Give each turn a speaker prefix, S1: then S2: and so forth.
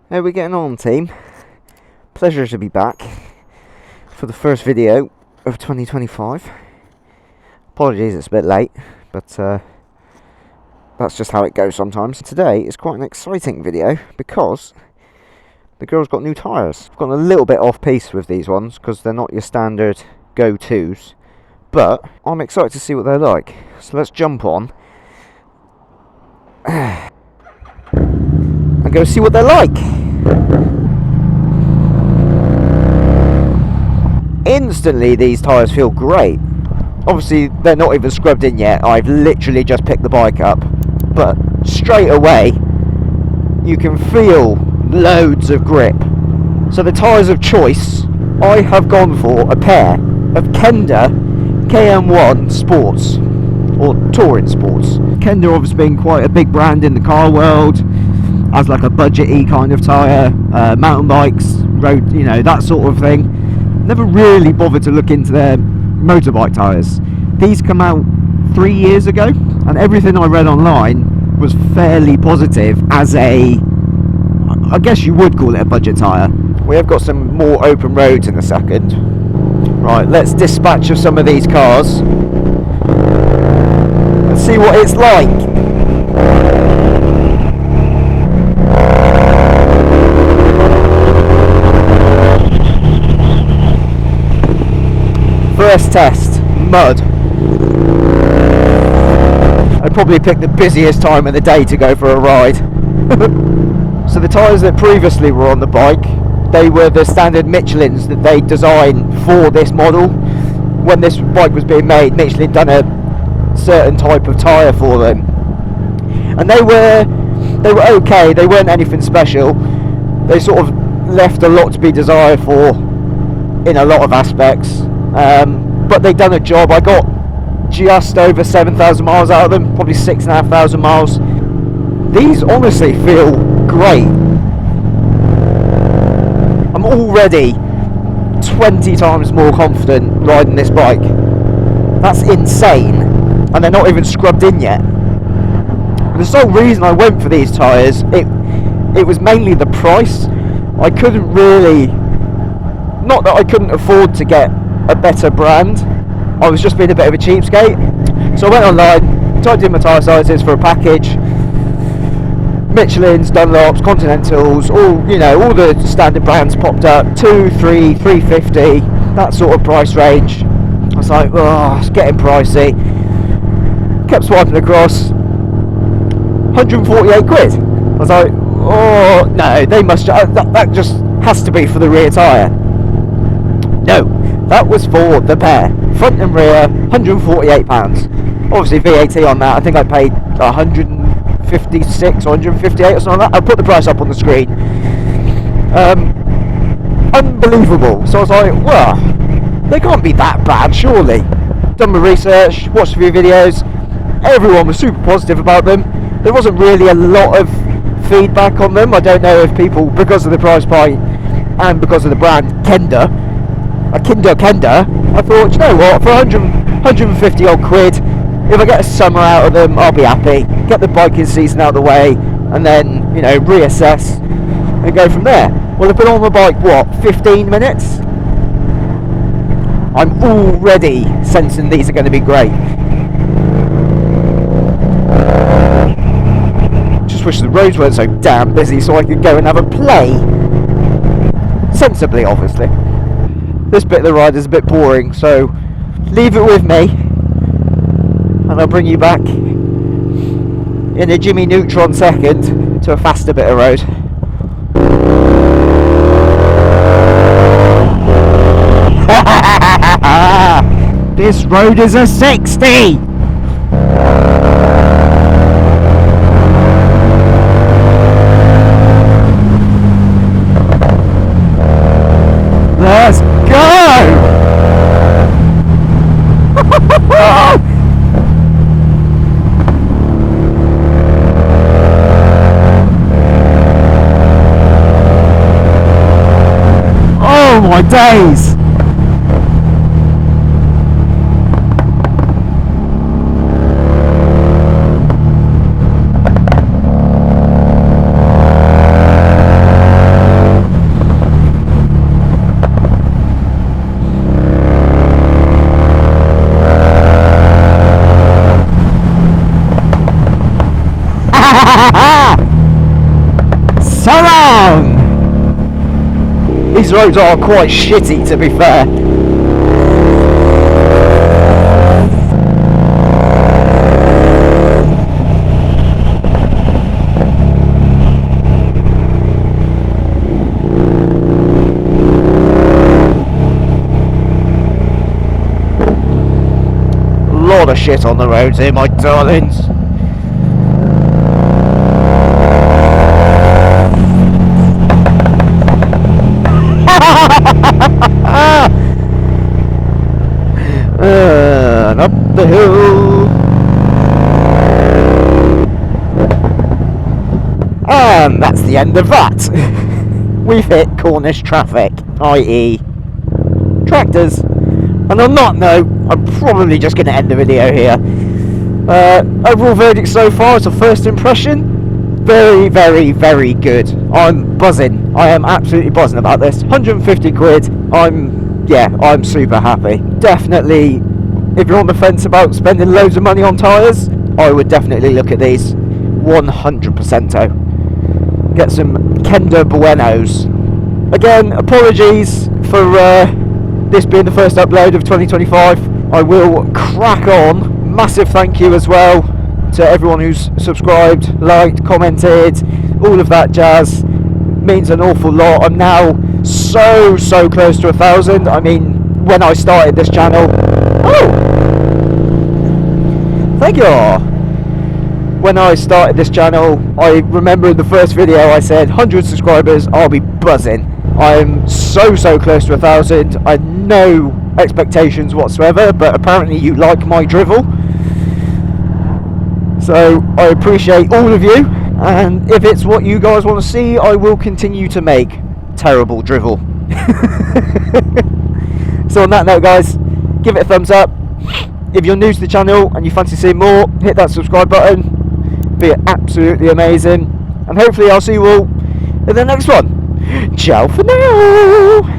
S1: How are we getting on, team? Pleasure to be back for the first video of 2025. Apologies it's a bit late, but that's just how it goes sometimes. Today is quite an exciting video because the girl's got new tyres. I've gone a little bit off piece with these ones because they're not your standard go-tos, but I'm excited to see what they're like. So let's jump on and go see what they're like. Instantly these tyres feel great. Obviously they're not even scrubbed in yet. I've literally just picked the bike up, but straight away you can feel loads of grip. So the tyres of choice, I have gone for a pair of KENDA KM1 Sports, or Touring Sports. KENDA obviously being quite a big brand in the car world, as like a budget-y kind of tyre, mountain bikes, road, you know, that sort of thing. Never really bothered to look into their motorbike tyres. These come out 3 years ago, and everything I read online was fairly positive as a, I guess you would call it a budget tyre. We have got some more open roads in a second. Right, let's dispatch of some of these cars. Let's see what it's like. First test, mud. I'd probably pick the busiest time of the day to go for a ride. So the tyres that previously were on the bike, they were the standard Michelins that they designed for this model. When this bike was being made, Michelin done a certain type of tyre for them, and they were okay. They weren't anything special. They sort of left a lot to be desired for in a lot of aspects. But they done a job. I got just over 7,000 miles out of them, probably 6,500 miles. These honestly feel great. I'm already 20 times more confident riding this bike. That's insane, and they're not even scrubbed in yet. The sole reason I went for these tyres, it was mainly the price. I couldn't really, not that I couldn't afford to get a better brand, I was just being a bit of a cheapskate. So I went online, typed in my tyre sizes for a package. Michelin's, Dunlops, Continentals, all the standard brands popped up. 2, 3, 350, that sort of price range. I was like, oh, it's getting pricey. Kept swiping across, 148 quid. I was like, oh no, they must, that just has to be for the rear tyre. No, that was for the pair, front and rear, £148. Obviously VAT on that, I think I paid 156 or 158 or something like that. I'll put the price up on the screen. Unbelievable. So I was like, well, they can't be that bad, surely. Done my research, watched a few videos, everyone was super positive about them. There wasn't really a lot of feedback on them. I don't know if people, because of the price point and because of the brand KENDA, KENDA, I thought, you know what, for 150 odd quid, if I get a summer out of them, I'll be happy. Get the biking season out of the way, and then, reassess and go from there. Well, I've been on the bike, 15 minutes? I'm already sensing these are going to be great. Just wish the roads weren't so damn busy so I could go and have a play. Sensibly, obviously. This bit of the ride is a bit boring, so leave it with me and I'll bring you back in a Jimmy Neutron second to a faster bit of road. This road is a 60! Let's go! Oh my days! So long! These roads are quite shitty, to be fair. Lot of shit on the roads here, my darlings. And up the hill. And that's the end of that. We've hit Cornish traffic, i.e. tractors. And on that note, I'm probably just going to end the video here. Overall verdict so far, it's a first impression. Very, very, very good. I'm buzzing. I am absolutely buzzing about this. 150 quid. I'm super happy. Definitely, if you're on the fence about spending loads of money on tyres, I would definitely look at these. 100%. Get some KENDA Buenos. Again, apologies for this being the first upload of 2025. I will crack on. Massive thank you as well to everyone who's subscribed, liked, commented, all of that jazz. Means an awful lot. I'm now so close to 1,000. I mean, when I started this channel, thank you. When I started this channel, I remember in the first video I said 100 subscribers, I'll be buzzing. I'm so close to 1,000. I had no expectations whatsoever, but apparently you like my drivel. So I appreciate all of you, and if it's what you guys want to see, I will continue to make terrible drivel. So on that note, guys, give it a thumbs up. If you're new to the channel and you fancy seeing more, hit that subscribe button. Be absolutely amazing, and hopefully I'll see you all in the next one. Ciao for now.